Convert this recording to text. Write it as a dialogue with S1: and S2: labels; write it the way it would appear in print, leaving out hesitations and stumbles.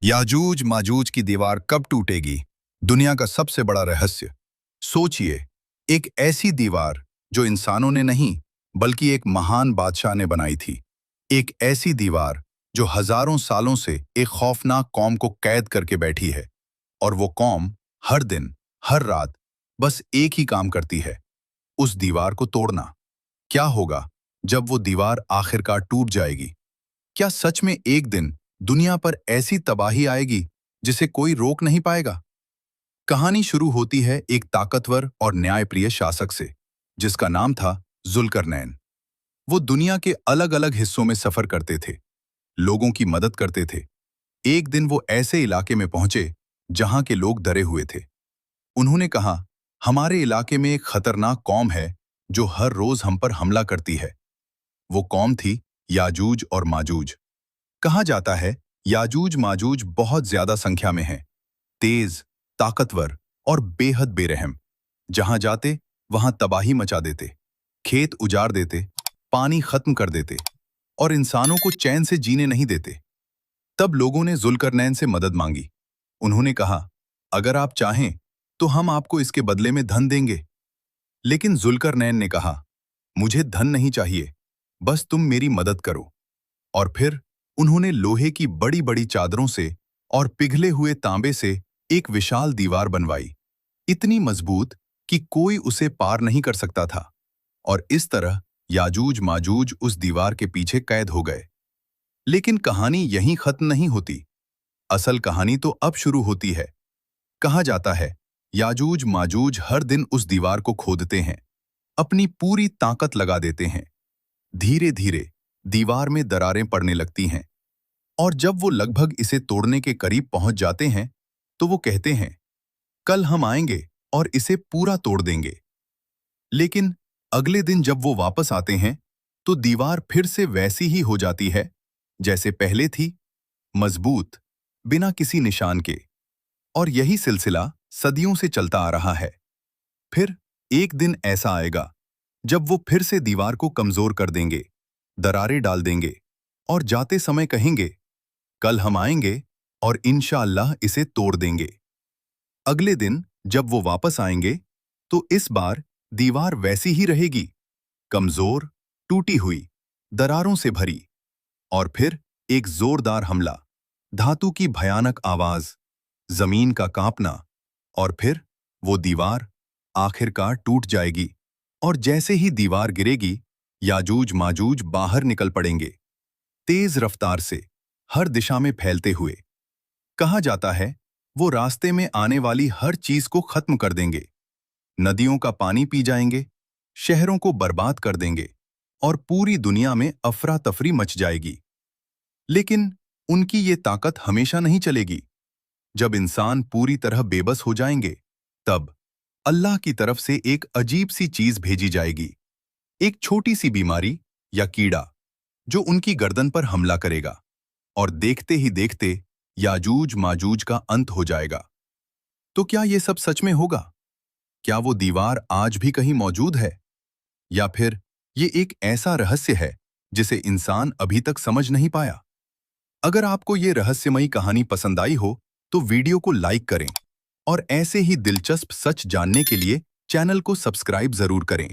S1: याजूज माजूज की दीवार कब टूटेगी? दुनिया का सबसे बड़ा रहस्य। सोचिए, एक ऐसी दीवार जो इंसानों ने नहीं बल्कि एक महान बादशाह ने बनाई थी। एक ऐसी दीवार जो हजारों सालों से एक खौफनाक कौम को कैद करके बैठी है। और वो कौम हर दिन, हर रात बस एक ही काम करती है, उस दीवार को तोड़ना। क्या होगा जब वो दीवार आखिरकार टूट जाएगी? क्या सच में एक दिन दुनिया पर ऐसी तबाही आएगी जिसे कोई रोक नहीं पाएगा? कहानी शुरू होती है एक ताकतवर और न्यायप्रिय शासक से, जिसका नाम था जुल्करनैन। वो दुनिया के अलग अलग हिस्सों में सफर करते थे, लोगों की मदद करते थे। एक दिन वो ऐसे इलाके में पहुंचे जहां के लोग डरे हुए थे। उन्होंने कहा, हमारे इलाके में एक खतरनाक कौम है जो हर रोज हम पर हमला करती है। वो कौम थी याजूज और माजूज। कहा जाता है याजूज माजूज बहुत ज्यादा संख्या में हैं, तेज, ताकतवर और बेहद बेरहम। जहां जाते वहां तबाही मचा देते, खेत उजाड़ देते, पानी खत्म कर देते और इंसानों को चैन से जीने नहीं देते। तब लोगों ने जुल्करनैन से मदद मांगी। उन्होंने कहा, अगर आप चाहें तो हम आपको इसके बदले में धन देंगे। लेकिन जुल्करनैन ने कहा, मुझे धन नहीं चाहिए, बस तुम मेरी मदद करो। और फिर उन्होंने लोहे की बड़ी बड़ी चादरों से और पिघले हुए तांबे से एक विशाल दीवार बनवाई, इतनी मजबूत कि कोई उसे पार नहीं कर सकता था। और इस तरह याजूज माजूज उस दीवार के पीछे कैद हो गए। लेकिन कहानी यहीं खत्म नहीं होती। असल कहानी तो अब शुरू होती है। कहा जाता है याजूज माजूज हर दिन उस दीवार को खोदते हैं, अपनी पूरी ताकत लगा देते हैं। धीरे धीरे दीवार में दरारें पड़ने लगती हैं, और जब वो लगभग इसे तोड़ने के करीब पहुंच जाते हैं तो वो कहते हैं, कल हम आएंगे और इसे पूरा तोड़ देंगे। लेकिन अगले दिन जब वो वापस आते हैं तो दीवार फिर से वैसी ही हो जाती है जैसे पहले थी, मजबूत, बिना किसी निशान के। और यही सिलसिला सदियों से चलता आ रहा है। फिर एक दिन ऐसा आएगा जब वो फिर से दीवार को कमजोर कर देंगे, दरारें डाल देंगे और जाते समय कहेंगे, कल हम आएंगे और इंशाअल्लाह इसे तोड़ देंगे। अगले दिन जब वो वापस आएंगे तो इस बार दीवार वैसी ही रहेगी, कमजोर, टूटी हुई, दरारों से भरी। और फिर एक जोरदार हमला, धातु की भयानक आवाज, जमीन का कांपना, और फिर वो दीवार आखिरकार टूट जाएगी। और जैसे ही दीवार गिरेगी, याजूज माजूज बाहर निकल पड़ेंगे, तेज रफ्तार से, हर दिशा में फैलते हुए। कहा जाता है वो रास्ते में आने वाली हर चीज को खत्म कर देंगे, नदियों का पानी पी जाएंगे, शहरों को बर्बाद कर देंगे और पूरी दुनिया में अफरा तफरी मच जाएगी। लेकिन उनकी ये ताकत हमेशा नहीं चलेगी। जब इंसान पूरी तरह बेबस हो जाएंगे, तब अल्लाह की तरफ से एक अजीब सी चीज भेजी जाएगी, एक छोटी सी बीमारी या कीड़ा जो उनकी गर्दन पर हमला करेगा। और देखते ही देखते याजूज माजूज का अंत हो जाएगा। तो क्या ये सब सच में होगा? क्या वो दीवार आज भी कहीं मौजूद है, या फिर ये एक ऐसा रहस्य है जिसे इंसान अभी तक समझ नहीं पाया? अगर आपको ये रहस्यमयी कहानी पसंद आई हो तो वीडियो को लाइक करें और ऐसे ही दिलचस्प सच जानने के लिए चैनल को सब्सक्राइब जरूर करें।